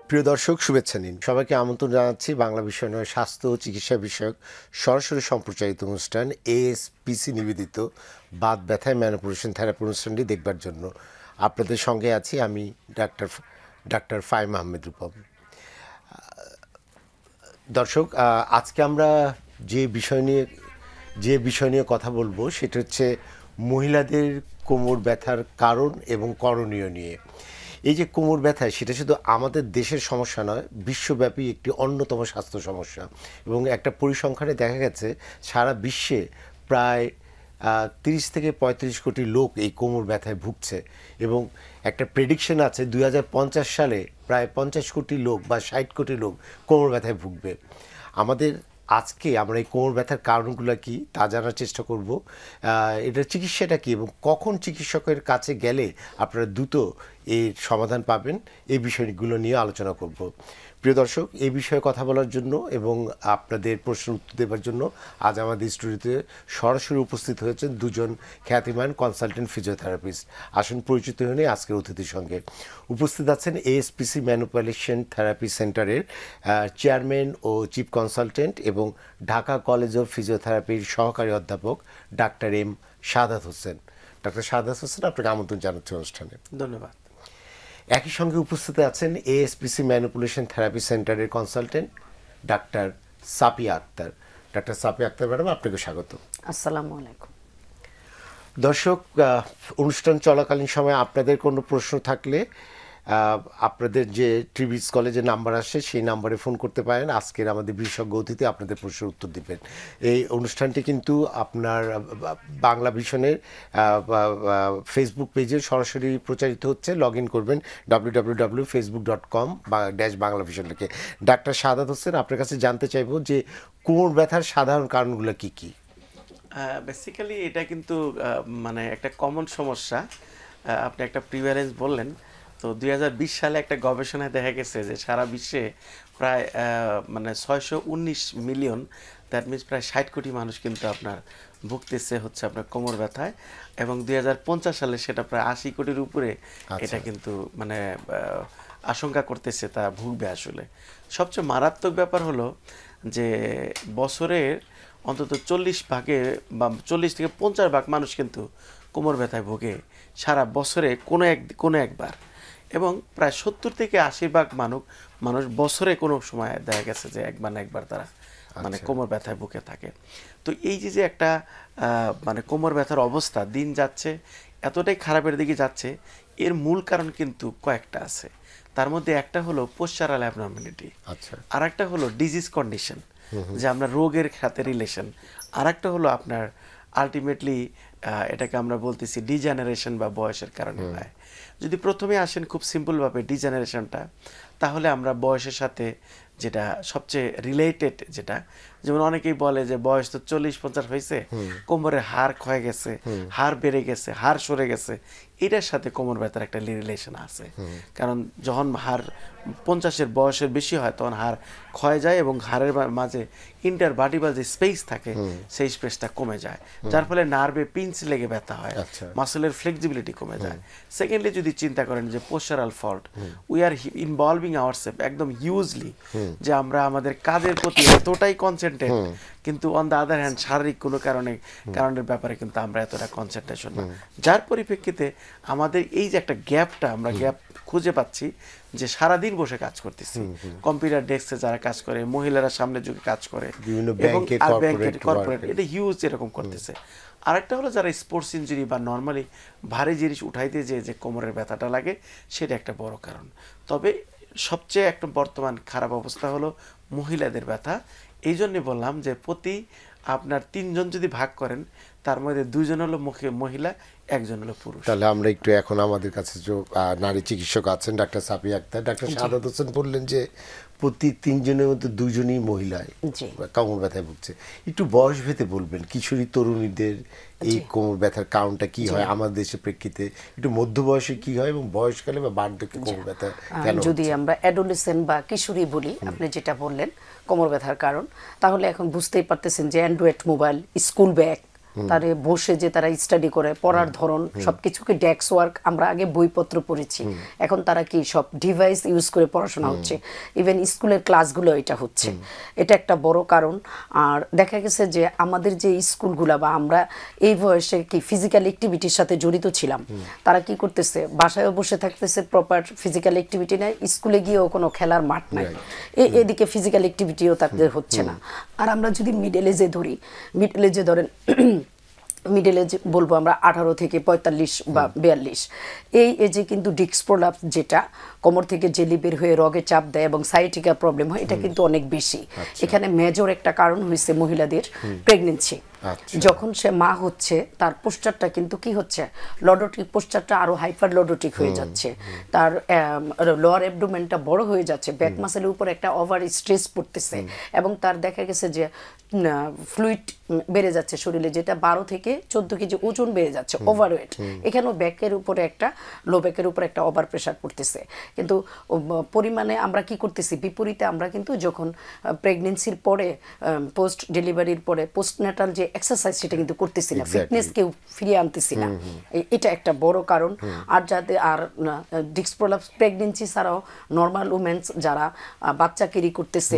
প্রিয় দর্শক, শুভেচ্ছা নিন। সবাইকে আমন্ত্রণ জানাচ্ছি বাংলা বিষয় নয়, স্বাস্থ্য ও চিকিৎসা বিষয়ক সরাসরি সম্প্রচারিত অনুষ্ঠান এএসপিসি নিবেদিত বাত ব্যথায় ম্যানিপুলেশন থেরাপি অনুষ্ঠানটি দেখবার জন্য আপনাদের সঙ্গে আছি আমি ডাক্তার ফাহিম আহমেদ রূপম। দর্শক, আজকে আমরা যে বিষয় নিয়ে কথা বলবো সেটা হচ্ছে মহিলাদের কোমর ব্যথার কারণ এবং করণীয় নিয়ে। এই যে কোমর ব্যথা, সেটা শুধু আমাদের দেশের সমস্যা নয়, বিশ্বব্যাপী একটি অন্যতম স্বাস্থ্য সমস্যা। এবং একটা পরিসংখ্যানে দেখা গেছে সারা বিশ্বে প্রায় 30 থেকে 35 কোটি লোক এই কোমর ব্যথায় ভুগছে। এবং একটা প্রেডিকশন আছে 2050 সালে প্রায় 50 কোটি লোক বা 60 কোটি লোক কোমর ব্যথায় ভুগবে। আজকে আমরা এই কোমর ব্যথার কারণগুলো কি তা জানার চেষ্টা করব। এটার চিকিৎসাটা কী এবং কখন চিকিৎসকের কাছে গেলে আপনারা দ্রুত এর সমাধান পাবেন, এই বিষয়গুলো নিয়ে আলোচনা করব। প্রিয় দর্শক, এই বিষয়ে কথা বলার জন্য এবং আপনাদের প্রশ্নের উত্তর দেওয়ার জন্য আজ আমাদের স্টুডিওতে সরাসরি উপস্থিত হয়েছেন দুজন খ্যাতিমান কনসালটেন্ট ফিজিওথেরাপিস্ট। আসুন পরিচিত হয়ে নিই আজকের অতিথির সঙ্গে। উপস্থিত আছেন এএসপিসি ম্যানিপুলেশন থেরাপি সেন্টারের চেয়ারম্যান ও চিফ কনসালটেন্ট এবং ঢাকা কলেজ অফ ফিজিওথেরাপির সহকারী অধ্যাপক ডাক্তার এম সাদাত হোসেন। ডাক্তার সাদাত হোসেন, আপনাকে আমন্ত্রণ জানাচ্ছি অনুষ্ঠানে। ধন্যবাদ। একই সঙ্গে উপস্থিত আছেন এএসপিসি ম্যানিপুলেশন থেরাপি সেন্টারের কনসালটেন্ট ডাক্তার সাপিয়া আক্তার। ডাক্তার সাপিয়া আক্তার ম্যাডাম, আপনাকে স্বাগত। আসসালামু আলাইকুম। দর্শক, অনুষ্ঠান চলাকালীন সময় আপনাদের কোনো প্রশ্ন থাকলে আপনাদের যে ট্রিবিস কলেজের নাম্বার আসে সেই নাম্বারে ফোন করতে পারেন। আজকের আমাদের বিশেষজ্ঞ অতিথি আপনাদের প্রশ্নের উত্তর দিবেন। এই অনুষ্ঠানটি কিন্তু আপনার বাংলা ভিশনের ফেসবুক পেজে সরাসরি প্রচারিত হচ্ছে। লগ ইন করবেন www.facebook.com/বাংলা ভিশন লিখে। ডাক্তার সাদাত হোসেন, আপনার কাছে জানতে চাইব যে কোমর ব্যথার সাধারণ কারণগুলো কী কী? বেসিক্যালি এটা কিন্তু মানে একটা কমন সমস্যা। আপনি একটা প্রিভ্যালেন্স বললেন। তো 2020 সালে একটা গবেষণায় দেখা গেছে যে সারা বিশ্বে প্রায় মানে 619 মিলিয়ন, দ্যাট মিনস প্রায় 60 কোটি মানুষ কিন্তু আপনার ভুগতেছে হচ্ছে আপনার কোমর ব্যথায়, এবং 2050 সালে সেটা প্রায় 80 কোটির উপরে এটা কিন্তু মানে আশঙ্কা করতেছে তা ভুগবে। আসলে সবচেয়ে মারাত্মক ব্যাপার হলো যে বছরের অন্তত 40 ভাগে বা 40 থেকে 50 ভাগ মানুষ কিন্তু কোমর ব্যথায় ভোগে সারা বছরে কোনো একবার, এবং প্রায় 70 থেকে 80 ভাগ মানুষ বছরে কোনো সময় দেখা গেছে যে একবার তারা মানে কোমর ব্যথায় ভুগে থাকে। তো এই যে একটা মানে কোমর ব্যথার অবস্থা দিন যাচ্ছে এতটাই খারাপের দিকে যাচ্ছে, এর মূল কারণ কিন্তু কয়েকটা আছে। তার মধ্যে একটা হলো পোস্চারাল অ্যাবনর্মালিটি, আর একটা হলো ডিজিজ কন্ডিশন, যে আমরা রোগের সাথে রিলেশন, আর একটা হলো আপনার আলটিমেটলি এটাকে আমরা বলতেছি ডিজেনারেশন বা বয়সের কারণে হয়। যদি প্রথমে আসেন খুব সিম্পলভাবে ডিজেনারেশনটা, তাহলে আমরা বয়সের সাথে যেটা সবচেয়ে রিলেটেড, যেমন অনেকেই বলে যে বয়স তো 40-50 হয়েছে, কোমরের হাড় ক্ষয়ে গেছে, হাড় বেড়ে গেছে, হাড় সরে গেছে, এটার সাথে কোমর ব্যথার একটা রিলেশন আছে। কারণ যখন হাড় 50-এর বয়সের বেশি হয় তখন হাড় ক্ষয়ে যায় এবং হাড়ের মাঝে ইন্টারভার্টিব্রাল যে স্পেস থাকে সেই স্পেসটা কমে যায়, যার ফলে নার্ভে পিঞ্চ লেগে ব্যথা হয়, মাসলের ফ্লেক্সিবিলিটি কমে যায়। সেকেন্ডলি যদি চিন্তা করেন যে postural fault, we are involving ourselves একদম হিউজলি, যে আমরা আমাদের কাজের প্রতি এতটাই কনসেন্ট্রেট, কিন্তু অন দ্য আদার হ্যান্ড শারীরিক কোনো কারণের ব্যাপারে কিন্তু আমরা এতটা কনসেন্ট্রেশন না, যার পরিপ্রেক্ষিতে আমাদের এই যে একটা গ্যাপটা আমরা খুঁজে পাচ্ছি যে সারাদিন বসে কাজ করতেছি, কম্পিউটার ডেস্কে যারা কাজ করে, মহিলারা সামনে যুগে কাজ করে, এবং ব্যাংকের কর্পোরেট, এটা হিউজ এরকম করতেছে। আরেকটা হলো যারা স্পোর্টস ইনজুরি বা নর্মালি ভারী জিনিস উঠাইতে যে কোমরের ব্যথাটা লাগে, সেটা একটা বড় কারণ। তবে সবচেয়ে একটা বর্তমান খারাপ অবস্থা হলো মহিলাদের ব্যথা। এই জন্যে বললাম যে প্রতি আপনার 3 জন যদি ভাগ করেন, তার মধ্যে 2 জন হলো মহিলা, 1 জন হলো পুরুষ। তাহলে আমরা একটু এখন আমাদের কাছে যে নারী চিকিৎসক আছেন ডাক্তার সাপিয়া আক্তার, ডাক্তার সাদাত হোসেন বললেন যে প্রতি 3 জনের মধ্যে 2 জনই মহিলায় কোমর ব্যথায় ভুগছে। একটু বয়স ভেদে বলবেন, কিশোরী তরুণীদের এই কোমর ব্যথার কারণটা কি হয় আমাদের দেশের প্রেক্ষিতে, একটু মধ্য বয়সে কি হয় এবং বয়সকালে বা বার্ধক্যে কোমর ব্যথা কেন? যদি আমরা অ্যাডোলেসেন্ট বা কিশোরী বলি, আপনি যেটা বললেন কোমর ব্যথার কারণ, তাহলে এখন বুঝতেই পারতেছেন যে অ্যান্ড্রয়েড মোবাইল, স্কুল ব্যাগ, তারে বসে যে তারা স্টাডি করে, পড়ার ধরন সবকিছুকে ডেস্ক ওয়ার্ক, আমরা আগে বইপত্র পড়েছি, এখন তারা কি সব ডিভাইস ইউজ করে পড়াশোনা হচ্ছে, ইভেন স্কুলের ক্লাসগুলো এটা হচ্ছে, এটা একটা বড় কারণ। আর দেখা গেছে যে আমাদের যে স্কুলগুলা বা আমরা এই বয়সে কি ফিজিক্যাল অ্যাক্টিভিটির সাথে জড়িত ছিলাম, তারা কি করতেছে, বাসায়ও বসে থাকতেছে, প্রপার ফিজিক্যাল অ্যাক্টিভিটি নাই, স্কুলে গিয়েও কোনো খেলার মাঠ নাই, এদিকে ফিজিক্যাল অ্যাক্টিভিটিও তাদের হচ্ছে না। আর আমরা যদি মিডল এজে ধরি, মিডল এজে ধরেন মিডল এজ বলবো আমরা 18 থেকে 45 বা 42, এই এজে কিন্তু ডিস্ক প্রলাপস, যেটা কোমর থেকে জেলি বের হয়ে রগে চাপ দেয় এবং সাইটিকা প্রবলেম হয়, এটা কিন্তু অনেক বেশি। এখানে মেজর একটা কারণ হয়েছে মহিলাদের প্রেগনেন্সি। যখন সে মা হচ্ছে তার পোস্টারটা কিন্তু কি হচ্ছে, লডোটিক পোস্টারটা আরো হাইপার লডোটিক হয়ে যাচ্ছে, তার লোয়ার অ্যাবডোমেনটা বড় হয়ে যাচ্ছে, ব্যাক মাসেলের উপর একটা ওভার স্ট্রেস পড়তেছে, এবং তার দেখা গেছে যে ফ্লুইড বেড়ে যাচ্ছে শরীরে, যেটা 12 থেকে 14 কেজি ওজন বেড়ে যাচ্ছে, ওভারওয়েট। এখানেও ব্যাকের উপরে একটা, লো ব্যাকের উপরে একটা ওভার প্রেশার পড়তেছে। কিন্তু পরিমাণে আমরা কি করতেছি, বিপরীতে আমরা কিন্তু যখন প্রেগনেন্সির পরে, পোস্ট ডেলিভারির পরে পোস্টন্যাটাল যে এক্সারসাইজ, সেটা কিন্তু করতেছি না, ফিটনেস কেউ ফিরিয়ে আনতেছি না, এটা একটা বড় কারণ। আর যাতে আর ডিস্ক প্রলাপস প্রেগনেন্সি ছাড়াও নর্মাল উমেন্স যারা বাচ্চা ক্যারি করতেছে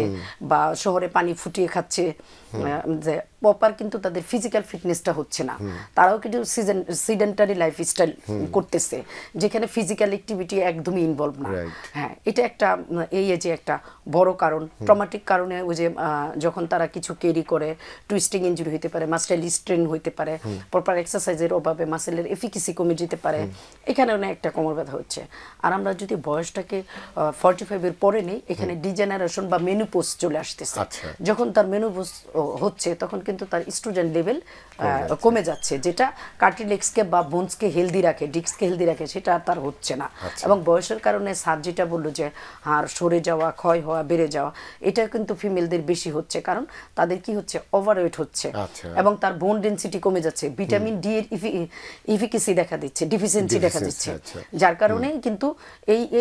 বা শহরে পানি ফুটিয়ে খাচ্ছে, যে প্রপার কিন্তু তাদের ফিজিক্যাল ফিটনেসটা হচ্ছে না, তারাও কিন্তু সিডেন্টারি লাইফস্টাইল করতেছে, যেখানে ফিজিক্যাল অ্যাক্টিভিটি একদমই ইনভলভ না। হ্যাঁ, এটা একটা এই যে একটা বড় কারণ। ট্রমাটিক কারণে ওই যে যখন তারা কিছু ক্যারি করে, টুইস্টিং ইনজুরি হতে পারে, মাসেল স্ট্রেন হতে পারে, প্রপার এক্সারসাইজের অভাবে মাসেলের এফিকেসি কমে যেতে পারে, এখানে অনেক একটা কোমর ব্যথা হচ্ছে। আর আমরা যদি বয়সটাকে 45 এর পরে নেই, এখানে ডিজেনারেশন বা মেনোপজ চলে আসতেছে। যখন তার মেনোপজ হচ্ছে তখন কিন্তু তার ইস্ট্রোজেন লেভেল কমে যাচ্ছে, যেটা কার্টিলেক্সকে বা বোনসকে হেলদি রাখে, ডিস্ককে হেলদি রাখে, সেটা তার হচ্ছে না। এবং বয়সের কারণে স্যার যেটা বললো যে হাড় সরে যাওয়া, ক্ষয় হওয়া, বেড়ে যাওয়া, এটা কিন্তু ফিমেলদের বেশি হচ্ছে, কারণ তাদের কি হচ্ছে, ওভারওয়েট হচ্ছে, এবং তার বোন ডেনসিটি কমে যাচ্ছে, ভিটামিন ডি এর ইফিকেসি দেখা দিচ্ছে, ডিফিসিয়েন্সি দেখা দিচ্ছে, যার কারণে কিন্তু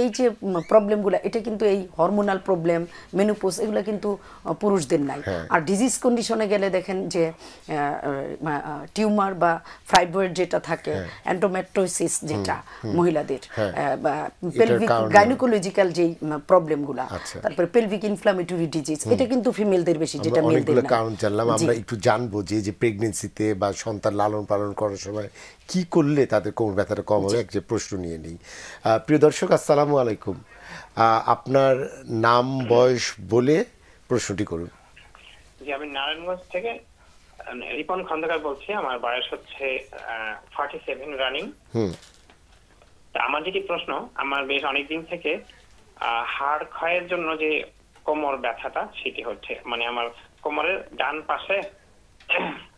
এই যে প্রবলেমগুলো, এটা কিন্তু এই হরমোনাল প্রবলেম, মেনোপজ, এগুলো কিন্তু পুরুষদের নাই। আর ডিজিজ কন্ডিশনে গেলে দেখেন যে টিউমার বা ফাইব্রয়েড যেটা থাকে, এন্ডোমেট্রিওসিস যেটা মহিলাদের, পেলভিক গাইনোকোলজিক্যাল যেই প্রবলেমগুলো, তারপরে পেলভিক ইনফ্লামেটরি ডিজিজ, এটা কিন্তু ফিমেলদের বেশি, যেটা মেলদের না। কারণ জানলাম, আমরা একটু জানবো যে প্রেগনেন্সিতে বা সন্তান লালন পালন করার সময় কি করলে তাদের কোমর ব্যথাটা কম হবে, এক যে প্রশ্ন নিয়ে নিই। প্রিয় দর্শক, আসসালামু আলাইকুম, আপনার নাম বয়স বলে প্রশ্নটি করুন। জি, আমি নারায়ণগঞ্জ থেকে রিপন খন্দকার বলছি, আমার বয়স হচ্ছে 47 রানিং। আমার যেটি প্রশ্ন, আমার বেশ অনেকদিন থেকে হাড় ক্ষয়ের জন্য যে কোমর ব্যথাটা, সেটি হচ্ছে, মানে আমার কোমরের ডান পাশে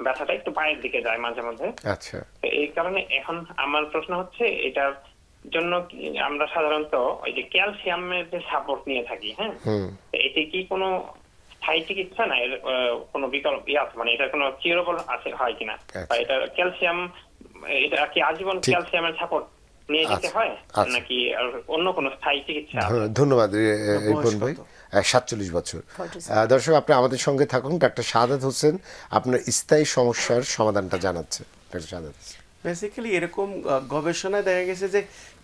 ব্যথাটা একটু পায়ের দিকে যায় মাঝে মধ্যে। আচ্ছা, এই কারণে এখন আমার প্রশ্ন হচ্ছে, এটার জন্য আমরা সাধারণত ওই যে ক্যালসিয়ামের যে সাপোর্ট নিয়ে থাকি, হ্যাঁ, এটি কি কোনো স্থায়ী চিকিৎসা না, এর কোনো বিকল্প আছে, মানে এটা কোনো কিউরেবল আছে হয় কিনা, বা এটা ক্যালসিয়াম, এটা কি আজীবন ক্যালসিয়ামের সাপোর্ট নিয়ে যেতে হয়, নাকি অন্য কোনো স্থায়ী চিকিৎসা? ধন্যবাদ রিপন ভাই। 47 বছর। দর্শক, আপনি আমাদের সঙ্গে থাকুন। ডাক্তার শাহাদাত হোসেন আপনার স্থায়ী সমস্যার সমাধানটা জানাচ্ছে। ডাক্তার শাহাদাত হোসেন, বেসিক্যালি এরকম গবেষণায় দেখা গেছে যে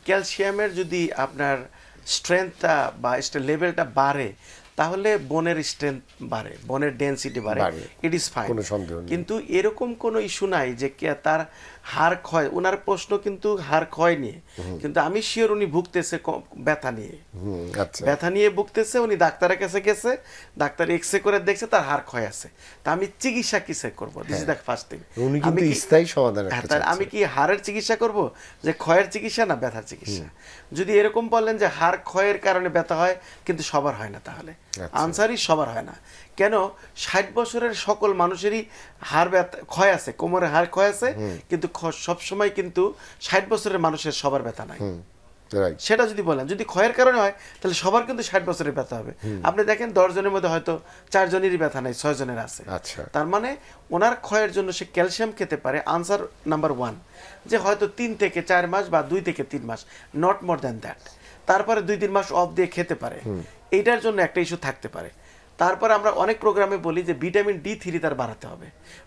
ক্যালসিয়ামের যদি আপনার স্ট্রেংথটা বা লেভেলটা বাড়ে, তাহলে বোনের স্ট্রেংথ বাড়ে, বোনের ডেনসিটি বাড়ে, ইট ইজ ফাইন, কোনো সন্দেহ নেই। কিন্তু এরকম কোনো ইস্যু নাই যে তার হাড় ক্ষয়। ওনার প্রশ্ন কিন্তু হাড় ক্ষয় নিয়ে, কিন্তু আমি শিওর উনি ভুগতেছে ব্যথা নিয়ে, ব্যথা নিয়ে ভুগতেছে। উনি ডাক্তারের কাছে গেছে, ডাক্তার এক্সরে করে দেখছে তার হাড় ক্ষয় আছে। তা আমি চিকিৎসা কিসে করবো? This is the first thing. আমি কি স্থায়ী সমাধান, আমি কি হাড়ের চিকিৎসা করব, যে ক্ষয়ের চিকিৎসা না ব্যথার চিকিৎসা? যদি এরকম বললেন যে হাড় ক্ষয়ের কারণে ব্যথা হয়, কিন্তু সবার হয় না, তাহলে আনসারই সবার হয় না। কেন? 60 বছরের সকল মানুষেরই হাড় ব্যথা ক্ষয় আছে, কোমরের হাড় ক্ষয় আছে, কিন্তু সবসময় কিন্তু 60 বছরের মানুষের সবার ব্যথা নাই। সেটা যদি বলেন, যদি ক্ষয়ের কারণে হয়, তাহলে সবার কিন্তু 60 বছরের ব্যথা হবে। আপনি দেখেন 10 জনের মধ্যে হয়তো 4 জনেরই ব্যথা নাই, 6 জনের আছে। তার মানে ওনার ক্ষয়ের জন্য সে ক্যালসিয়াম খেতে পারে। আনসার নাম্বার 1, যে হয়তো 3 থেকে 4 মাস বা 2 থেকে 3 মাস, নট মোর দ্যান দ্যাট। তারপরে 2-3 মাস অফ দিয়ে খেতে পারে। এইটার জন্য একটা ইস্যু থাকতে পারে। তারপর আমরা অনেক প্রোগ্রামে বলি যে ভিটামিন D3 তার বাড়াতে হবে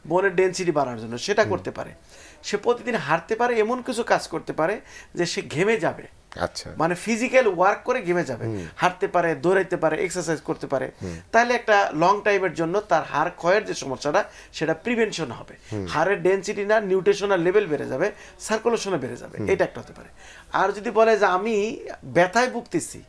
বোনের ডেনসিটি বাড়ানোর জন্য, সেটা করতে পারে। সে প্রতিদিন হাঁটতে পারে, এমন কিছু কাজ করতে পারে যে সে ঘেমে যাবে, আচ্ছা, মানে ফিজিক্যাল ওয়ার্ক করে ঘেমে যাবে, হাঁটতে পারে, দৌড়াইতে পারে, এক্সারসাইজ করতে পারে, তাহলে একটা লং টাইমের জন্য তার হাড় ক্ষয়ের যে সমস্যাটা সেটা প্রিভেনশন হবে। হাড়ের ডেনসিটি না নিউট্রিশনাল লেভেল বেড়ে যাবে, সার্কুলেশনে বেড়ে যাবে, এটা একটা হতে পারে। আর যদি বলে যে আমি ব্যথায় ভুগতেছি,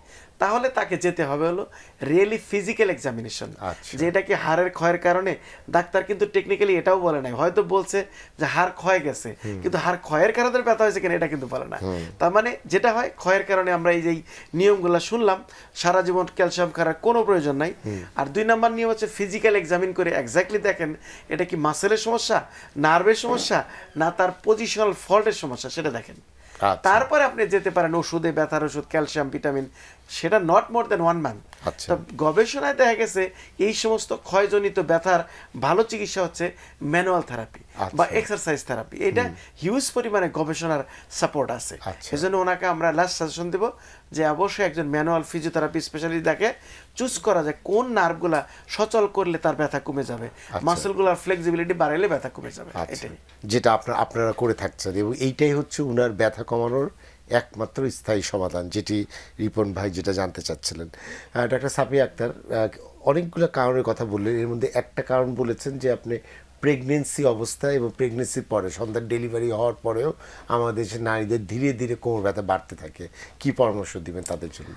তাহলে তাকে যেতে হবে হলো রিয়েলি ফিজিক্যাল এক্সামিনেশন, যে এটা কি হাড়ের ক্ষয়ের কারণে। ডাক্তার কিন্তু টেকনিক্যালি এটাও বলে নাই, হয়তো বলছে যে হাড় ক্ষয় গেছে, কিন্তু হাড় ক্ষয়ের কারণে ব্যথা হয়েছে কিনা এটা কিন্তু বলে না। তার মানে যেটা হয় ক্ষয়ের কারণে আমরা এই যে নিয়মগুলো শুনলাম, সারা জীবন ক্যালসিয়াম খাওয়ার কোনো প্রয়োজন নাই। আর 2 নাম্বার নিয়ম হচ্ছে ফিজিক্যাল এক্সামিন করে এক্স্যাক্টলি দেখেন এটা কি মাসেলের সমস্যা, নার্ভের সমস্যা, না তার পজিশনাল ফল্টের সমস্যা, সেটা দেখেন। তারপরে আপনি যেতে পারেন ওষুধে, ব্যথার ওষুধ, ক্যালসিয়াম, ভিটামিন, সেটা নট মোর দেন 1 মান্থ। তো গবেষণায় দেখা গেছে এই সমস্ত ক্ষয়জনিত ব্যথার ভালো চিকিৎসা হচ্ছে ম্যানুয়াল থেরাপি বা এক্সারসাইজ থেরাপি। এটা হিউজ পরিমাণে গবেষণার সাপোর্ট আছে। এজন্য ওনাকে আমরা লাস্ট সাজেশন দেব যে অবশ্যই একজন ম্যানুয়াল ফিজিওথেরাপি স্পেশালিস্ট দেখে চুজ করা যায় কোন নার্ভগুলা সচল করলে তার ব্যথা কমে যাবে, মাসলগুলার ফ্লেক্সিবিলিটি বাড়াইলে ব্যথা কমে যাবে, এটাই যেটা আপনারা করে থাকছেন। এবং এইটাই হচ্ছে উনার ব্যথা কমানোর একমাত্র স্থায়ী সমাধান, যেটি রিপন ভাই যেটা জানতে চাচ্ছিলেন। ডাক্তার সাফিয়া আক্তার অনেকগুলো কারণের কথা বললেন, এর মধ্যে একটা কারণ বলেছেন যে আপনি প্রেগনেন্সি অবস্থায় এবং প্রেগনেন্সির পরে সন্তান ডেলিভারি হওয়ার পরেও আমাদের দেশের নারীদের ধীরে ধীরে কোমর ব্যথা বাড়তে থাকে। কি পরামর্শ দিবেন তাদের জন্য?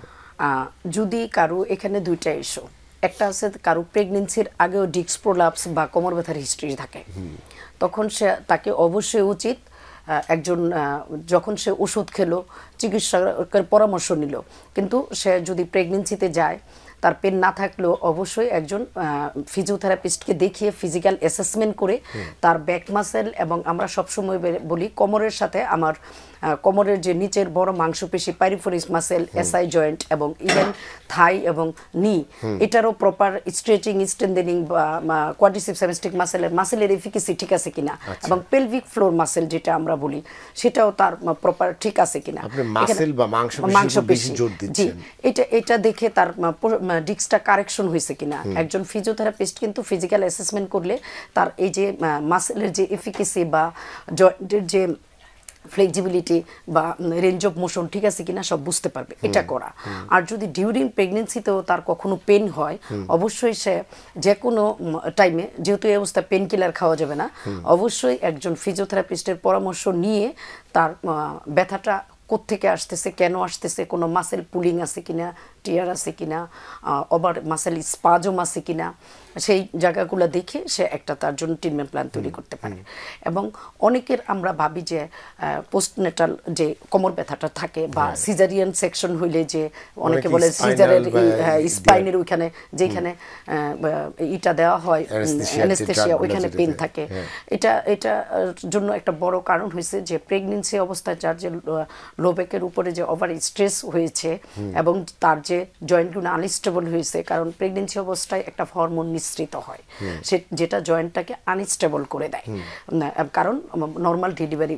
যদি কারো এখানে দুইটা ইস্যু, একটা আছে কারো প্রেগনেন্সির আগেও ডিস্ক প্রোলাপস বা কোমর ব্যথার হিস্ট্রি থাকে, তখন তাকে অবশ্যই উচিত একজন যখন সে ওষুধ খেলো, চিকিৎসকের পরামর্শ নিল, কিন্তু সে যদি প্রেগনেন্সিতে যায় তার পেন না থাকলেও অবশ্যই একজন ফিজিওথেরাপিস্টকে দেখিয়ে ফিজিক্যাল অ্যাসেসমেন্ট করে তার ব্যাক মাসেল, এবং আমরা সবসময় বলি কোমরের সাথে আমার কোমরের যে নিচের বড় মাংসপেশি পাইরিফেরাস মাসেল, এসআই জয়েন্ট এবং ইভেন থাই এবং নি, এটারও প্রপার স্ট্রেচিং, স্ট্রেন্থেনিং বা কোয়াড্রিসেপস হ্যামস্ট্রিক মাসেলের এফিকেসি ঠিক আছে কিনা, এবং পেলভিক ফ্লোর মাসেল যেটা আমরা বলি সেটাও তার প্রপার ঠিক আছে কিনা, মাসেল বা মাংসপেশি জোর দিচ্ছেন, এটা দেখে তার ডিস্কটা কারেকশন হয়েছে কিনা। একজন ফিজিওথেরাপিস্ট কিন্তু ফিজিক্যাল অ্যাসেসমেন্ট করলে তার এই যে মাসেলের যে এফিকেসি বা জয়েন্টের যে ফ্লেক্সিবিলিটি বা রেঞ্জ অফ মোশন ঠিক আছে কিনা সব বুঝতে পারবে, এটা করা। আর যদি ডিউরিং প্রেগনেন্সিতেও তার কখনো পেন হয়, অবশ্যই সে যে কোনো টাইমে, যেহেতু এই অবস্থা পেন কিলার খাওয়া যাবে না, অবশ্যই একজন ফিজিওথেরাপিস্টের পরামর্শ নিয়ে তার ব্যথাটা কোত্থেকে আসতেছে, কেন আসতেছে, কোনো মাসেল পুলিং আছে কিনা, টিয়ার আছে কিনা, ওভার মাসেল স্পাজম আছে কিনা, সেই জায়গাগুলো দেখে সে একটা তার জন্য ট্রিটমেন্ট প্ল্যান তৈরি করতে পারে। এবং অনেকের আমরা ভাবি যে পোস্টনেটাল যে কোমর ব্যথাটা থাকে বা সিজারিয়ান সেকশন হইলে, যে অনেকে বলে সিজারের স্পাইনের ওইখানে যেখানে ইটা দেওয়া হয় অ্যানেস্থেসিয়া, ওইখানে পেন থাকে। এটা জন্য একটা বড় কারণ হয়েছে যে প্রেগনেন্সি অবস্থায় যার যে লো ব্যাকের উপরে যে ওভার স্ট্রেস হয়েছে এবং তার যে জয়েন্টগুলো আনস্টেবল হয়েছে, কারণ প্রেগনেন্সি অবস্থায় একটা হরমোন নিঃসৃত হয় যেটা জয়েন্টটাকে আনস্টেবল করে দেয়, কারণ নর্মাল ডেলিভারি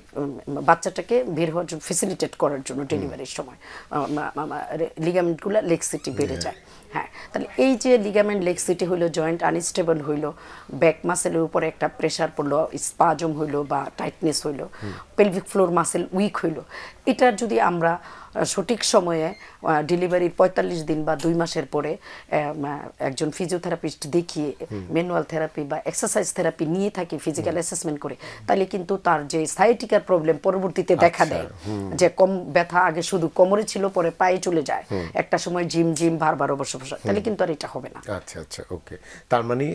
বাচ্চাটাকে বের হওয়ার জন্য ফেসিলিটেট করার জন্য ডেলিভারির সময় লিগামেন্টগুলো লেক্সিটি বেড়ে যায়। হ্যাঁ, তাহলে এই যে লিগামেন্ট লেক্সিটি হইলো, জয়েন্ট আনস্টেবল হইলো, ব্যাক মাসেলের উপরে একটা প্রেশার পড়লো, স্পাজম হইলো বা টাইটনেস হইলো, পেলভিক ফ্লোর মাসেল উইক হইলো, এটা যদি আমরা সঠিক সময়ে ডেলিভারির 45 দিন বা 2 মাসের পরে একজন ফিজিওথেরাপিস্ট দেখিয়ে ম্যানুয়াল থেরাপি বা এক্সারসাইজ থেরাপি নিয়ে থাকি, ফিজিক্যাল অ্যাসেসমেন্ট করে, তাহলে কিন্তু তার যে সাইটিকার প্রবলেম পরবর্তীতে দেখা দেয়, যে কম ব্যথা আগে শুধু কোমরে ছিল পরে পায়ে চলে যায়, একটা সময় জিম বারবার অবশ্য, তাহলে কিন্তু আর এটা হবে না। আচ্ছা আচ্ছা, ওকে। তার মানে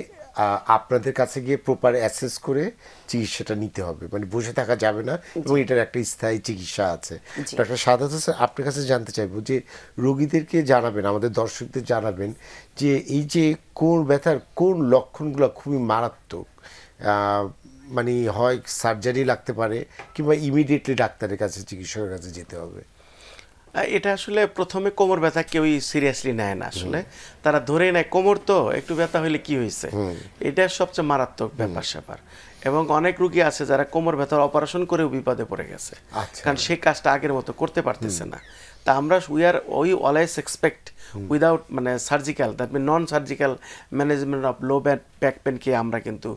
আপনাদের কাছে গিয়ে প্রপার অ্যাসেস করে চিকিৎসাটা নিতে হবে, মানে বসে থাকা যাবে না, এবং এটার একটা স্থায়ী চিকিৎসা আছে। ডাক্তার সাদাত হোসেন, আপনার কাছে জানতে চাইবো যে রোগীদেরকে জানাবেন, আমাদের দর্শকদের জানাবেন যে এই যে কোমর ব্যথার কোন লক্ষণগুলো খুবই মারাত্মক, মানে হয় সার্জারি লাগতে পারে কিংবা ইমিডিয়েটলি ডাক্তারের কাছে, চিকিৎসকের কাছে যেতে হবে। এটা আসলে প্রথমে কোমর ব্যথা কেউই সিরিয়াসলি নেয় না, আসলে তারা ধরে নেয় কোমর তো একটু ব্যথা হইলে কি হয়েছে, এটা সবচেয়ে মারাত্মক ব্যাপার স্যাপার। এবং অনেক রুগী আছে যারা কোমর ব্যথার অপারেশন করেও বিপদে পড়ে গেছে, কারণ সেই কাজটা আগের মতো করতে পারতেছে না। তা আমরা উই অলওয়েজ এক্সপেক্ট উইদাউট মানে surgical that mean non surgical management of low back পেনকে আমরা কিন্তু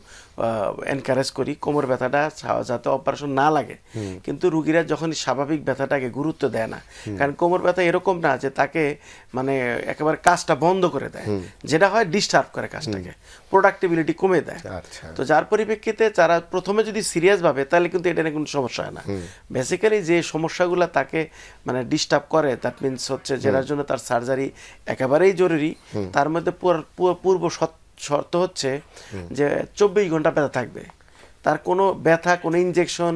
এনকারেজ করি কোমর ব্যথাটা যাতে অপারেশন না লাগে। কিন্তু রুগীরা যখন স্বাভাবিক ব্যথাটাকে গুরুত্ব দেয় না, কারণ কোমর ব্যথা এরকম না যে তাকে মানে একেবারে কাজটা বন্ধ করে দেয়, যেটা হয় ডিস্টার্ব করে কাজটাকে, প্রোডাক্টিভিটি কমে দেয়। আচ্ছা। তো যার পরিপ্রেক্ষিতে যারা প্রথমে যদি সিরিয়াস ভাবে তাহলে কিন্তু এটা নিয়ে কোনো সমস্যা হয় না। বেসিক্যালি যে সমস্যাগুলো তাকে মানে ডিস্টার্ব করে, দ্যাট মিনস হচ্ছে যেটার জন্য তার সার্জারি একেবারেই জরুরি, তার মধ্যে পূর্ব শর্ত হচ্ছে যে 24 ঘন্টা ব্যথা থাকবে, তার কোনো ব্যথা, কোনো ইনজেকশন,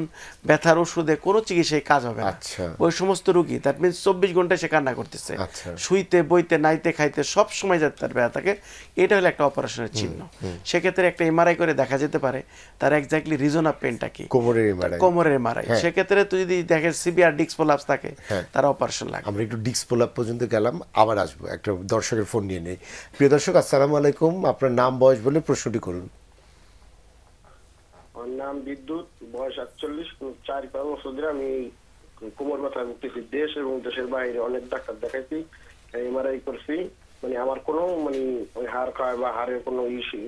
ব্যথার ওষুধে কোনো চিকিৎসায় কাজ হবে না। আচ্ছা। ওই সমস্ত রোগী দ্যাট মিনস 24 ঘন্টায় সে কান্না করতেছে, আচ্ছা। শুইতে বইতে নাইতে খাইতে সব সময় যাতে তার ব্যথা থাকে, এটা হলো একটা অপারেশনের চিহ্ন। সেক্ষেত্রে একটা এমআরআই করে দেখা যেতে পারে তার এক্স্যাক্টলি রিজন অফ পেনটা কি, কোমরের এমআরআই। সেক্ষেত্রে তুই যদি দেখে সিভিয়ার ডিস্ক প্রলাপস থাকে, তার অপারেশন লাগে। আমরা একটু ডিস্ক প্রলাপ পর্যন্ত গেলাম, আবার আসবো, একটা দর্শকের ফোন নিয়ে নেই। প্রিয় দর্শক, আসসালামু আলাইকুম, আপনার নাম বয়স বলে প্রশ্নটি করুন। আমার নাম বিদ্যুৎ, বয়স 48, 4-5 বছর ধরে আমি কোমর ব্যথা ভুগতেছি। দেশ এবং দেশের বাইরে অনেক ডাক্তার দেখাইছি, এমআরআই করছি, মানে আমার কোনো মানে ওই হাড় খায় বা হাড়ের কোনো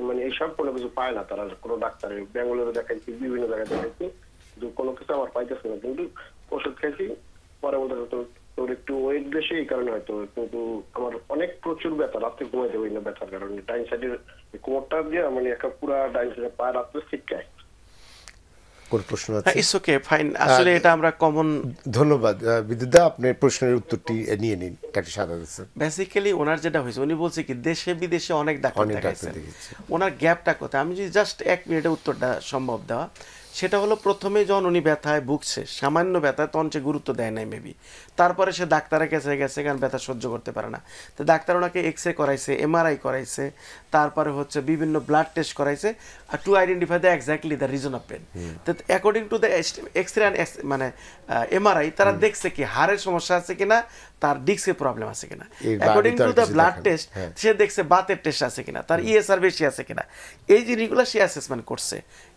মানে এইসব কোনো কিছু পায় না তারা, কোনো ডাক্তারে ব্যাঙ্গালোরে দেখাইছি, বিভিন্ন জায়গায় দেখাইছি, কিন্তু কোনো কিছু আমার পাইতেছে না। কিন্তু ওষুধ খাইছি, পরে বলতে তোর একটু ওয়েট বেশি, এই কারণে হয়তো, কিন্তু আমার অনেক প্রচুর ব্যথা, রাত্রে ঘুমাইতে পারি না ব্যথার কারণে। ডাইন সাইডের কোমরটা দিয়ে মানে একটা পুরা ডাইন সাইডে পা রাত্রে ছিটকায়। কোন প্রশ্ন আছে? It's okay, fine. আসলে এটা আমরা কমন। ধন্যবাদ বিদ্যুৎদা, আপনার প্রশ্নের উত্তরটি নিয়ে নিন। কাটি সাদা দিচ্ছেন। বেসিক্যালি ওনার যেটা হয়েছে, উনি বলছে কি দেশে বিদেশে অনেক ডাক্তার দেখাইছেন, দেখেছি। ওনার গ্যাপটা কোথায়? আমি যদি জাস্ট 1 মিনিটে উত্তরটা সম্ভব দেওয়া, সেটা হলো প্রথমে যখন উনি ব্যথায় ভুগছে, সামান্য ব্যথায়, তখন সে গুরুত্ব দেয় নাই মেবি। তারপরে সে ডাক্তারের কাছে গেছে, কারণ ব্যথা সহ্য করতে পারে না। তো ডাক্তার ওনাকে এক্সরে করাইছে, এমআরআই করাইছে, তারপরে হচ্ছে বিভিন্ন ব্লাড টেস্ট করাইছে to identify the exactly the reason of pain. তো অ্যাকর্ডিং টু দ্য এক্সরে মানে এমআরআই, তারা দেখছে কি হাড়ের সমস্যা আছে কিনা, তার ডিস্কের প্রবলেম আছে কিনা। According to the blood test সে দেখছে বাতের টেস্ট আছে কিনা, তার ইএসআর বেশি আছে কিনা। এই জিনিসগুলো সে অ্যাসেসমেন্ট করছে,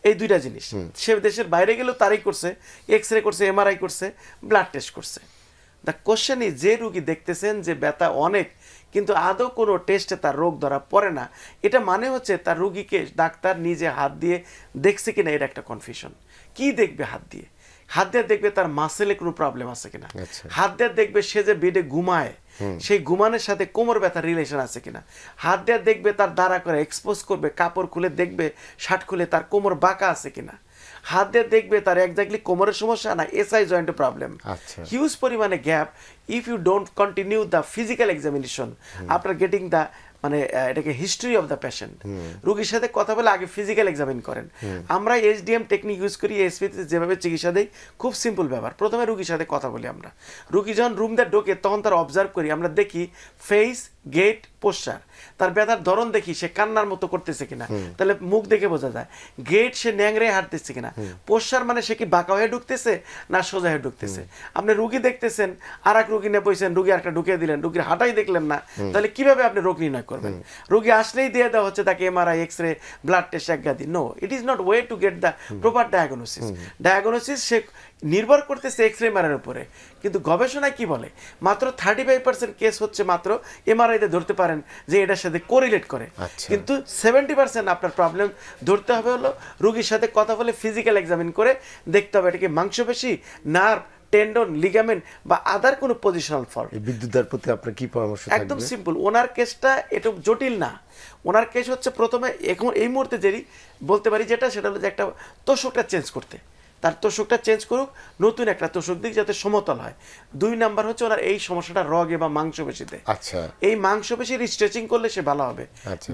এই দুইটা জিনিস। সে দেশের বাইরে গেলেও তারই করছে, এক্সরে করছে, এমআরআই করছে, ব্লাড টেস্ট করছে। দ্য কোশ্চেন ইজ, যে রুগী দেখতেছেন যে ব্যথা অনেক কিন্তু আদৌ কোনো টেস্টে তার রোগ ধরা পড়ে না, এটা মানে হচ্ছে তার রুগীকে ডাক্তার নিজে হাত দিয়ে দেখছে কিনা, এটা একটা কনফিউশন। কি দেখবে হাত দিয়ে? হাত দিয়ে দেখবে তার মাসেলে কোনো প্রবলেম আছে কিনা, হাত দিয়ে দেখবে সে যে বেডে ঘুমায় সেই ঘুমানোর সাথে কোমর ব্যথার রিলেশন আছে কিনা, হাত দিয়ে দেখবে তার দ্বারা করে এক্সপোজ করবে, কাপড় খুলে দেখবে, শার্ট খুলে তার কোমর বাঁকা আছে কিনা, হাত দিয়ে দেখবে তার এক্স্যাক্টলি কোমরের সমস্যা না এসআই জয়েন্টের প্রবলেম। হিউজ পরিমাণে gap. If you don't continue the physical examination after getting the মানে এটাকে হিস্ট্রি অফ দ্য পেশেন্ট, রোগীর সাথে কথা বলে আগে ফিজিক্যাল এক্সামিন করেন। আমরা এইচডিএম টেকনিক ইউজ করি, এসপিতে যেভাবে চিকিৎসা দেই, খুব সিম্পল ব্যাপার। প্রথমে রোগীর সাথে কথা বলি আমরা, রোগী যখন রুম দিয়ে ঢোকে তখন তার অবজার্ভ করি, আমরা দেখি ফেস, গেট, পোস্টার, তার ব্যথার ধরন দেখি, সে কান্নার মতো করতেছে কিনা, তাহলে মুখ দেখে বোঝা যায়। গেট, সে ন্যাংরে হাঁটতেছে কিনা, পোস্টার মানে সে কি বাঁকা হয়ে ঢুকতেছে না সোজা হয়ে ঢুকতেছে। আপনি রুগী দেখতেছেন, আর এক রুগী নিয়ে বসেছেন, রুগী একটা ঢুকিয়ে দিলেন, রুগীর হাঁটাই দেখলেন না, তাহলে কিভাবে আপনি রোগ নির্ণয় করবেন? রোগী আসলেই দিয়ে দেওয়া হচ্ছে তাকে এমআরআই, এক্সরে, ব্লাড টেস্ট একগাদি। No, it is not way to get the proper diagnosis. Diagnosis সে নির্ভর করতেছে এক্সরে এমআরআই উপরে, কিন্তু গবেষণায় কি বলে, মাত্র 35% কেস হচ্ছে মাত্র এমআরআইতে ধরতে পারেন যে এটার সাথে কোরিলেট করে, কিন্তু 70% আপনার প্রবলেম ধরতে হবে হলো রোগীর সাথে কথা বলে ফিজিক্যাল এক্সামিন করে দেখতে হবে এটাকে মাংসপেশি, নার্ভ, টেন্ডন, লিগামেন্ট বা আদার কোনো পজিশনাল ফল্ট। বিদ্যুতের প্রতি আপনার কি পরামর্শ? একদম সিম্পল। ওনার কেসটা এটা জটিল না। ওনার কেস হচ্ছে প্রথমে এখন এই মুহূর্তে যেই বলতে পারি যেটা, সেটা হলো যে একটা তোষকটা চেঞ্জ করতে, তার তোষকটা চেঞ্জ করুক, নতুন একটা তোষক দিক যাতে সমতল হয়। 2 নাম্বার হচ্ছে ওনার এই সমস্যাটা রগে বা মাংসপেশিতে। আচ্ছা, এই মাংসপেশির স্ট্রেচিং করলে সে ভালো হবে।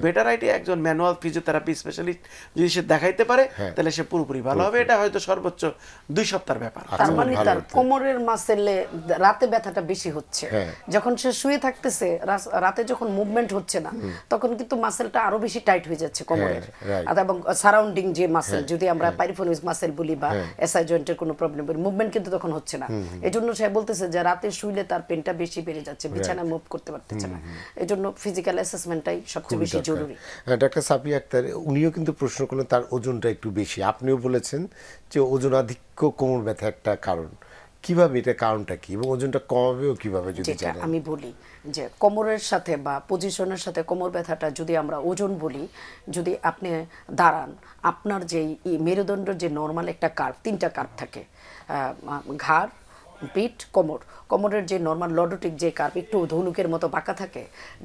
বেটার আইডিয়া একজন ম্যানুয়াল ফিজিওথেরাপি স্পেশালিস্ট যদি সে দেখাইতে পারে তাহলে সে পুরোপুরি ভালো হবে। এটা হয়তো সর্বোচ্চ 2 সপ্তাহের ব্যাপার। তার মানে তার কোমরের মাসেলে রাতে ব্যথাটা বেশি হচ্ছে, যখন সে শুয়ে থাকতেছে, রাতে যখন মুভমেন্ট হচ্ছে না, তখন কিন্তু মাসেলটা আরো বেশি টাইট হয়ে যাচ্ছে কোমরের, এবং সারাউন্ডিং যে মাসেল, যদি আমরা পাইরিফোনিয়াস মাসেল বলি বা এসআই জয়েন্টের কোনো প্রবলেম, মুভমেন্ট কিন্তু তখন হচ্ছে না। এজন্য সে বলতেছে যে রাতে শুইলে তার পেনটা বেশি বেড়ে যাচ্ছে, বিছানায় মুভ করতে পারতেছে না। এজন্য ফিজিক্যাল অ্যাসেসমেন্টটাই সবচেয়ে বেশি জরুরি। ডাক্তার সাফিয়া আক্তার উনিও কিন্তু প্রশ্ন করলেন তার ওজনটা একটু বেশি, আপনিও বলেছেন যে ওজনাধিক্য কোমর ব্যথা একটা কারণ। কিভাবে এটা কারণটা কি এবং ওজনটা কমাবেও কিভাবে যদি যেটা জানেন? আমি বলি যে কোমরের সাথে বা পজিশনের সাথে কোমর ব্যথাটা যদি আমরা ওজন বলি, যদি আপনি দাঁড়ান, আপনার যে মেরুদণ্ডের যে নর্মাল একটা কার্ভ, 3টা কার্ভ থাকে, ঘাড়, পিঠ, কোমর, কোমরের যে নর্মাল লর্ডোটিক যে কার্ভ একটু ধনুকের মতো বাঁকা থাকে,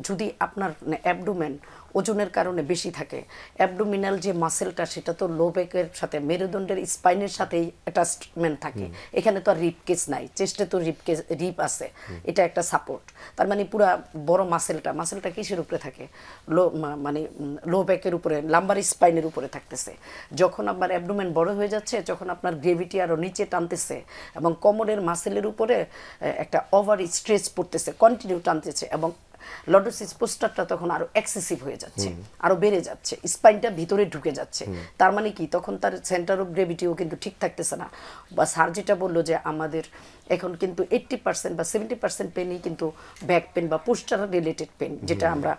যদি আপনার অ্যাবডোমেন ওজনের কারণে বেশি থাকে, অ্যাবডোমিনাল যে মাসেলটা সেটা তো লো ব্যাকের সাথে মেরুদণ্ডের স্পাইনের সাথেই অ্যাটাচমেন্ট থাকে, এখানে তো আর রিপ কেস নাই, চেস্টে তো রিপ আছে, এটা একটা সাপোর্ট। তার মানে পুরা বড় মাসেলটা কিসের উপরে থাকে? মানে লো ব্যাকের উপরে, লাম্বার স্পাইনের উপরে থাকতেছে। যখন আপনার অ্যাবডোমেন বড় হয়ে যাচ্ছে, যখন আপনার গ্রেভিটি আরও নিচে টানতেছে এবং কোমরের মাসেলের উপরে একটা ওভার স্ট্রেস পড়তেছে, কন্টিনিউ টানতেছে, এবং লর্ডোসিস পোস্টারটা তখন আরো এক্সেসিভ হয়ে যাচ্ছে, আরো বেড়ে যাচ্ছে, স্পাইনটা ভিতরে ঢুকে যাচ্ছে। তার মানে কি, তখন তার সেন্টার অফ গ্রেভিটিও কিন্তু ঠিক থাকতেছে না। বা স্যার যেটা বললো যে আমাদের এখন কিন্তু 80% বা 70% পেনই কিন্তু ব্যাক পেন বা পোস্টার রিলেটেড পেন, যেটা আমরা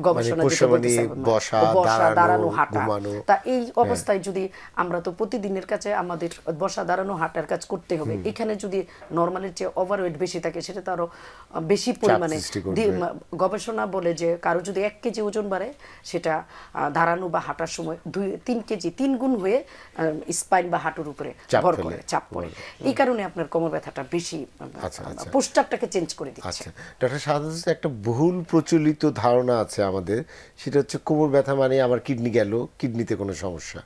গবেষণা যেটা বলতেছি, বসা, দাঁড়ানো, হাঁটা। ঘুমানো। তা এই অবস্থায় যদি আমরা তো প্রতিদিনের কাছে আমাদের বসা, দাঁড়ানো, হাঁটার কাজ করতে হবে, এখানে যদি নর্মালের চেয়ে ওভারওয়েট বেশি থাকে, সেটা তো আরো বেশি পরিমাণে গবেষণা বলে যে কারো যদি 1 কেজি ওজন বাড়ে, সেটা দাঁড়ানো বা হাঁটার সময় 2-3 কেজি 3 গুণ হয়ে স্পাইন বা হাঁটুর উপরে ভর করে, চাপ পড়ে। এই কারণে আপনার কোমর ব্যথাটা বেশি পোস্টারটাকে চেঞ্জ করে দিচ্ছে। আচ্ছা ডক্টর সাধারণত একটা বহুল প্রচলিত ধারণা আছে আমাদের, সেটা হচ্ছে কোমর ব্যথা মানে আমার কিডনি গেল, কিডনিতে কোনো সমস্যা।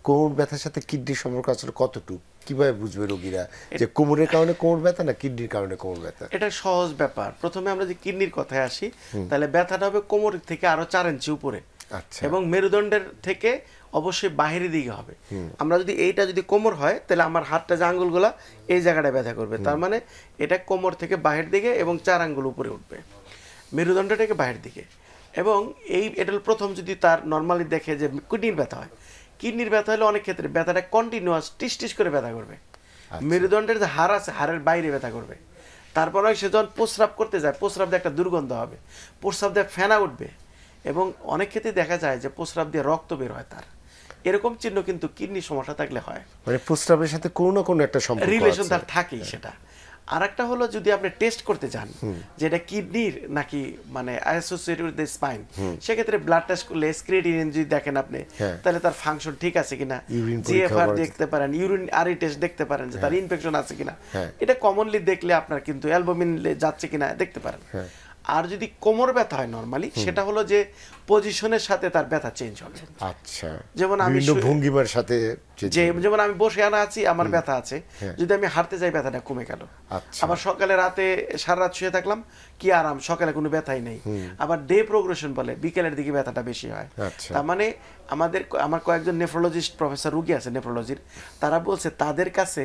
কোমর ব্যথার সাথে কিডনির সম্পর্ক আসলে কতটুকু, কিভাবে বুঝবে রোগীরা যে কোমরের কারণে কোমর ব্যথা না কিডনির কারণে কোমর ব্যথা? এটা সহজ ব্যাপার। প্রথমে আমরা যে কিডনির কথায় আসি, তাহলে ব্যথাটা হবে কোমর থেকে আরো 4 ইঞ্চি উপরে, আচ্ছা, এবং মেরুদণ্ডের থেকে অবশ্যই বাহিরের দিকে হবে। আমরা যদি এইটা যদি কোমর হয়, তাহলে আমার হাতটা যে আঙ্গুলগুলা এই জায়গাটায় ব্যথা করবে, তার মানে এটা কোমর থেকে বাহির দিকে এবং 4 আঙ্গুল উপরে উঠবে, মেরুদণ্ড থেকে বাহির দিকে। এবং এটা প্রথম যদি তার নর্মালি দেখে যে কিডনির ব্যথা হয়, কিডনির ব্যথা হলে অনেক ক্ষেত্রে ব্যথাটা কন্টিনিউয়াস টিস টিস করে ব্যথা করবে, মেরুদণ্ডের যে হাড় আছে হাড়ের বাইরে ব্যথা করবে। তারপরে সে যখন প্রস্রাব করতে যায়, প্রস্রাব দিয়ে একটা দুর্গন্ধ হবে, প্রস্রাব দিয়ে ফেনা উঠবে, এবং অনেক ক্ষেত্রে দেখা যায় যে প্রস্রাব দিয়ে রক্ত বের হয় তার। এরকম চিহ্ন কিন্তু কিডনির সমস্যা থাকলে হয়, মানে প্রস্রাবের সাথে কোনো না কোনো একটা সম্পর্ক রিলেশন আছে। তার থাকেই সেটা। আর একটা হলো যদি আপনি টেস্ট করতে চান যে এটা কিডনির নাকি মানে অ্যাসোসিয়েটেড উইথ দ্য স্পাইন, সেক্ষেত্রে ব্লাড টেস্ট করলে ক্রিয়েটিনিন যদি দেখেন আপনি, তাহলে তার ফাংশন ঠিক আছে কিনা, জিএফআর দেখতে পারেন, ইউরিন আরই টেস্ট দেখতে পারেন যে তার ইনফেকশন আছে কিনা, এটা কমনলি দেখলে আপনার কিন্তু অ্যালবুমিন যাচ্ছে কিনা দেখতে পারেন। আর যদি কোমর ব্যথা হয় নরমালি, সেটা হলো যে পজিশনের সাথে তার ব্যথা চেঞ্জ হবে। আচ্ছা, যেমন আমি ভঙ্গিমার সাথে, যেমন আমি বসে আনা আছি, আমার ব্যথা আছে, যদি আমি হাঁটতে যাই ব্যথাটা কমে গেল। আবার সকালে রাতে সারা রাত শুয়ে থাকলাম, কি আরাম, সকালে কোনো ব্যথাই নেই। আবার ডে প্রোগ্রেশন বলে বিকেলের দিকে ব্যথাটা বেশি হয়। তার মানে আমার কয়েকজন নেফ্রোলজিস্ট প্রফেসর রুগী আছে নেফ্রোলজির, তারা বলছে তাদের কাছে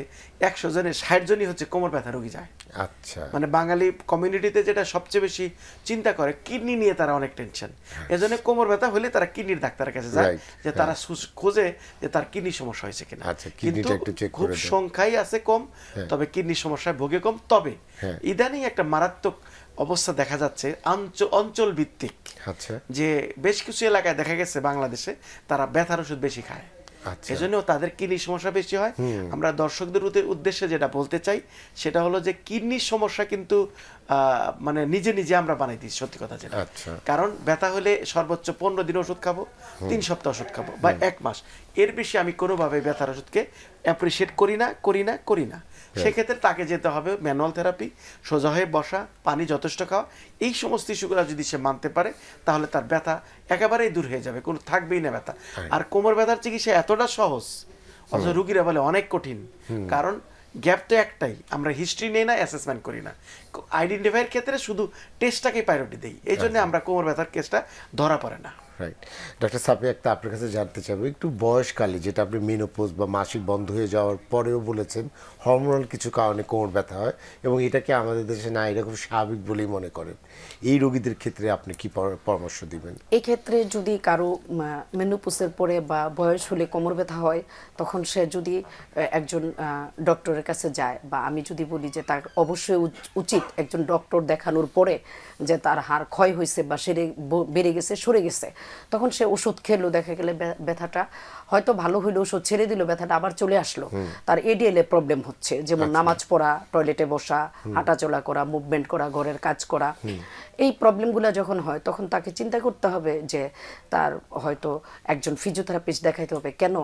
100 জনের 60 জনই হচ্ছে কোমর ব্যথা রোগী যায়। আচ্ছা, মানে বাঙালি কমিউনিটিতে যেটা সবচেয়ে বেশি চিন্তা করে, কিডনি নিয়ে তারা অনেক টেনশন। এজন্য কোমর ব্যথা হলে তারা কিডনির ডাক্তারের কাছে যায়, যে তারা খোঁজে যে তার কিডনি সমস্যা হয়েছে কিনা। কিন্তু খুব সংখ্যাই আছে কম, তবে কিডনির সমস্যায় ভোগে কম। তবে ইদানিং একটা মারাত্মক অবস্থা দেখা যাচ্ছে অঞ্চল ভিত্তিক, যে বেশ কিছু এলাকায় দেখা গেছে বাংলাদেশে তারা ব্যথার ওষুধ বেশি খায়, এজন্য তাদের কিডনির সমস্যা বেশি হয়। আমরা দর্শকদের উদ্দেশ্যে যেটা বলতে চাই সেটা হলো যে কিডনির সমস্যা কিন্তু মানে নিজে নিজে আমরা বানাই দিই, সত্যি কথা যেটা। কারণ ব্যথা হলে সর্বোচ্চ 15 দিন ওষুধ খাবো, 3 সপ্তাহ ওষুধ খাবো, বা 1 মাস, এর বেশি আমি কোনোভাবে ব্যথার ওষুধকে অ্যাপ্রিসিয়েট করি না। সেক্ষেত্রে তাকে যেতে হবে ম্যানুয়াল থেরাপি, সোজা হয়ে বসা, পানি যথেষ্ট খাওয়া, এই সমস্ত ইস্যুগুলো যদি সে মানতে পারে, তাহলে তার ব্যথা একেবারেই দূর হয়ে যাবে, কোনো থাকবেই না ব্যথা। আর কোমর ব্যথার চিকিৎসা এতটা সহজ, অথচ রুগীরা বলে অনেক কঠিন। কারণ গ্যাপ তো একটাই, আমরা হিস্ট্রি নেই না, অ্যাসেসমেন্ট করি না, আইডেন্টিফাইয়ের ক্ষেত্রে শুধু টেস্টটাকে প্রায়োরিটি দিই, এই জন্য আমরা কোমর ব্যথার কেসটা ধরা পড়ে না। রাইট। ডক্টর সাফি, একটা আপনার কাছে জানতে চাইবো, একটু বয়সকালে, যেটা আপনি মেনোপজ বা মাসিক বন্ধ হয়ে যাওয়ার পরেও বলেছেন হরমোনাল কিছু কারণে কোমর ব্যথা হয়, এবং এটাকে আমাদের দেশে না এরকম স্বাভাবিক বলেই মনে করেন, এই রোগীদের ক্ষেত্রে আপনি কি পরামর্শ দিবেন? এই ক্ষেত্রে যদি কারো মেনোপজের পরে বা বয়স হলে কোমর ব্যথা হয়, তখন সে যদি একজন ডক্টরের কাছে যায়, বা আমি যদি বলি যে তার অবশ্যই উচিত একজন ডক্টর দেখানোর পরে যে তার হাড় ক্ষয় হয়েছে বা বেড়ে গেছে, সরে গেছে, তখন সে ওষুধ খেলো, দেখা গেলে ব্যথাটা হয়তো ভালো হইলো, ওষুধ ছেড়ে দিল, ব্যথাটা আবার চলে আসলো, তার এডিএল এ প্রবলেম হচ্ছে, যেমন নামাজ পড়া, টয়লেটে বসা, হাঁটাচলা করা, মুভমেন্ট করা, ঘরের কাজ করা, এই প্রবলেমগুলো যখন হয় তখন তাকে চিন্তা করতে হবে যে তার হয়তো একজন ফিজিওথেরাপিস্ট দেখাইতে হবে। কেন?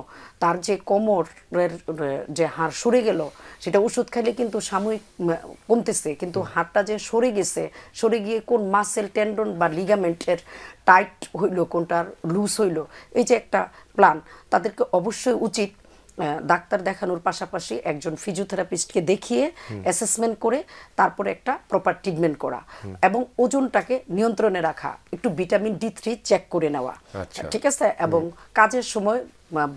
তার যে কোমরের যে হাড় সরে গেল, সেটা ওষুধ খাইলে কিন্তু সাময়িক কমতেছে, কিন্তু হাড়টা যে সরে গেছে, সরে গিয়ে কোন মাসেল, টেন্ডন বা লিগামেন্টের টাইট হইলো, কোনটার লুজ হইলো, এই যে একটা প্ল্যান, তাদেরকে অবশ্যই উচিত ডাক্তার দেখানোর পাশাপাশি একজন ফিজিওথেরাপিস্টকে দেখিয়ে অ্যাসেসমেন্ট করে তারপরে একটা প্রপার ট্রিটমেন্ট করা এবং ওজনটাকে নিয়ন্ত্রণে রাখা, একটু ভিটামিন D3 চেক করে নেওয়া, ঠিক আছে? এবং কাজের সময়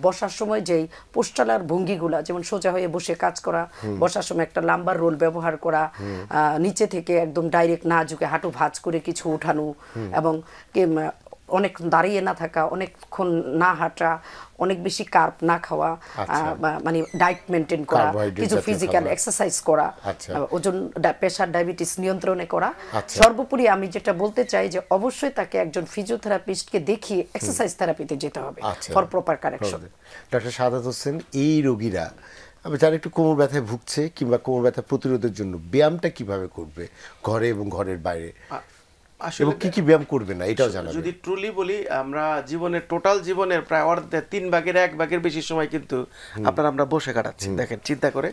বসার সময় যেই পোস্টালার ভঙ্গিগুলা, যেমন সোজা হয়ে বসে কাজ করা, বসার সময় একটা লাম্বার রোল ব্যবহার করা, নিচে থেকে একদম ডাইরেক্ট না ঝুঁকে হাঁটু ভাঁজ করে কিছু ওঠানো, এবং অনেক দাঁড়িয়ে না থাকা, অনেকক্ষণ না হাঁটা, অনেক বেশি কার্ব না খাওয়া, মানে ডায়েট মেনটেন করা, কিছু ফিজিক্যাল এক্সারসাইজ করা, ওজন, প্রেশার, ডায়াবেটিস নিয়ন্ত্রণে করা। সর্বোপরি আমি যেটা বলতে চাই যে অবশ্যই তাকে একজন ফিজিওথেরাপিস্টকে দেখিয়ে এক্সারসাইজ থেরাপিতে যেতে হবে for proper correction. Doctor Shahadat Hossain, এই রোগীরা যারা একটু কোমর ব্যথায় ভুগছে কিংবা কোমর ব্যথা প্রতিরোধের জন্য ব্যায়ামটা কিভাবে করবে ঘরে এবং ঘরের বাইরে, এবং কি কি ব্যায়াম করবে না এটাও জানাবেন। যদি ট্রুলি বলি, আমরা জীবনের টোটাল জীবনের প্রায় অর্ধেক 1/3 বেশি সময় কিন্তু আমরা বসে কাটাচ্ছি। দেখেন, চিন্তা করে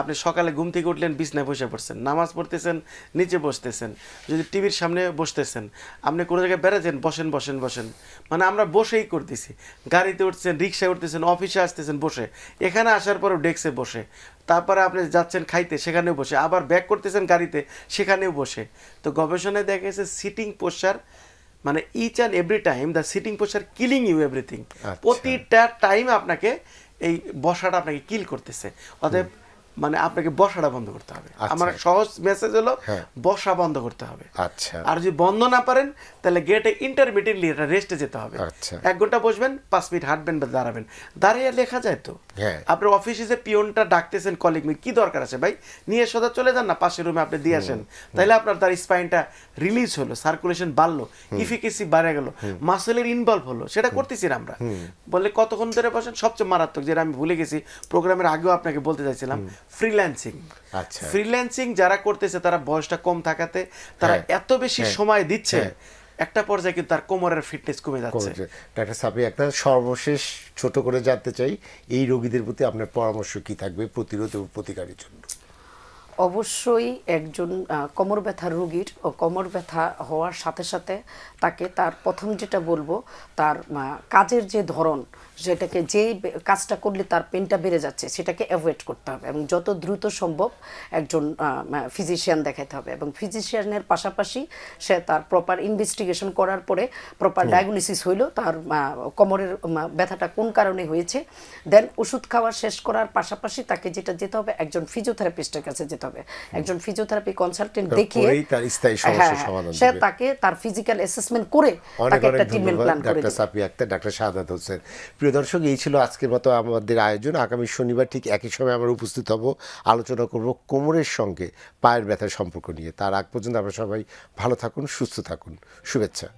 আপনি সকালে ঘুম থেকে উঠলেন, বিছনায় বসে পড়ছেন, নামাজ পড়তেছেন, নিচে বসতেছেন, যদি টিভির সামনে বসতেছেন, আপনি কোনো জায়গায় বেড়াচ্ছেন, বসেন বসেন বসেন, মানে আমরা বসেই করতেছি। গাড়িতে উঠছেন, রিক্সায় উঠতেছেন, অফিসে আসতেছেন বসে, এখানে আসার পরেও ডেস্কে বসে, তারপরে আপনি যাচ্ছেন খাইতে, সেখানেও বসে, আবার ব্যাক করতেছেন গাড়িতে, সেখানেও বসে। তো গবেষণায় দেখা গেছে সিটিং পোস্চার, মানে each and every time the sitting posture killing you everything. প্রতিটা টাইম আপনাকে এই বসাটা আপনাকে কিল করতেছে। অতএব মানে আপনাকে বসাটা বন্ধ করতে হবে। আমার সহজ মেসেজ হলো বসা বন্ধ করতে হবে। আর যদি বন্ধ না পারেন তাহলে গেটে ইন্টারমিডিয়েটলি এটা রেস্টে যেতে হবে। 1 ঘন্টা বসবেন, 5 মিনিট হাঁটবেন বা দাঁড়াবেন। দাঁড়িয়ে লেখা যায় তো। আপনার অফিসে যে পিয়নটা ডাকতেছেন, কলিগ, কি দরকার আছে ভাই, নিয়ে সোজা চলে যান না, পাশের রুমে আপনি দিয়ে আসেন, তাহলে আপনার তার স্পাইনটা রিলিজ হলো, সার্কুলেশন বাড়লো, ইফিকেসি বাড়ে গেল, মাসেলের ইনভলভ হলো, সেটা করতেছি আমরা। বললে কতক্ষণ ধরে বসেন? সবচেয়ে মারাত্মক যেটা আমি ভুলে গেছি, প্রোগ্রামের আগেও আপনাকে বলতে চাইছিলাম, ফ্রিল্যান্সিং। ফ্রিল্যান্সিং যারা করতেছে তারা বয়সটা কম থাকাতে তারা এত বেশি সময় দিচ্ছে, একটা পর্যায়ে কিন্তু তার কোমরের ফিটনেস কমে যাচ্ছে। ডাক্তার সাফি, একটা সর্বশেষ ছোট করে জানতে চাই, এই রোগীদের প্রতি আপনার পরামর্শ কি থাকবে প্রতিরোধ এবং প্রতিকারের জন্য? অবশ্যই একজন কোমর ব্যথার রোগীর কোমর ব্যথা হওয়ার সাথে সাথে তাকে তার প্রথম যেটা বলবো, তার কাজের যে ধরন, যেটাকে যেই কাজটা করলে তার পেনটা বেড়ে যাচ্ছে সেটাকে অ্যাভয়েড করতে হবে এবং যত দ্রুত সম্ভব একজন ফিজিশিয়ান দেখাতে হবে। এবং ফিজিশিয়ানের পাশাপাশি সে তার প্রপার ইনভেস্টিগেশন করার পরে প্রপার ডায়াগনোসিস হইল তার কোমরের ব্যথাটা কোন কারণে হয়েছে, দেন ওষুধ খাওয়া শেষ করার পাশাপাশি তাকে যেটা যেতে হবে, একজন ফিজিওথেরাপিস্টের কাছে যেতে হবে। একজন ফিজিওথেরাপি কনসালটেন্ট দেখিয়ে সে তাকে তার ফিজিক্যাল অ্যাসেসমেন্ট করে তাকে একটা ট্রিটমেন্ট প্ল্যান করে দেবে। ডাক্তার সাফি আক্তার, ডাক্তার শাহাদাত হোসেন। প্রিয় দর্শক, এই ছিল আজকের মতো আমাদের আয়োজন। আগামী শনিবার ঠিক একই সময় আমরা উপস্থিত হব, আলোচনা করব কোমরের সঙ্গে পায়ের ব্যথার সম্পর্ক নিয়ে। তার আগ পর্যন্ত আমরা সবাই ভালো থাকুন, সুস্থ থাকুন, শুভেচ্ছা।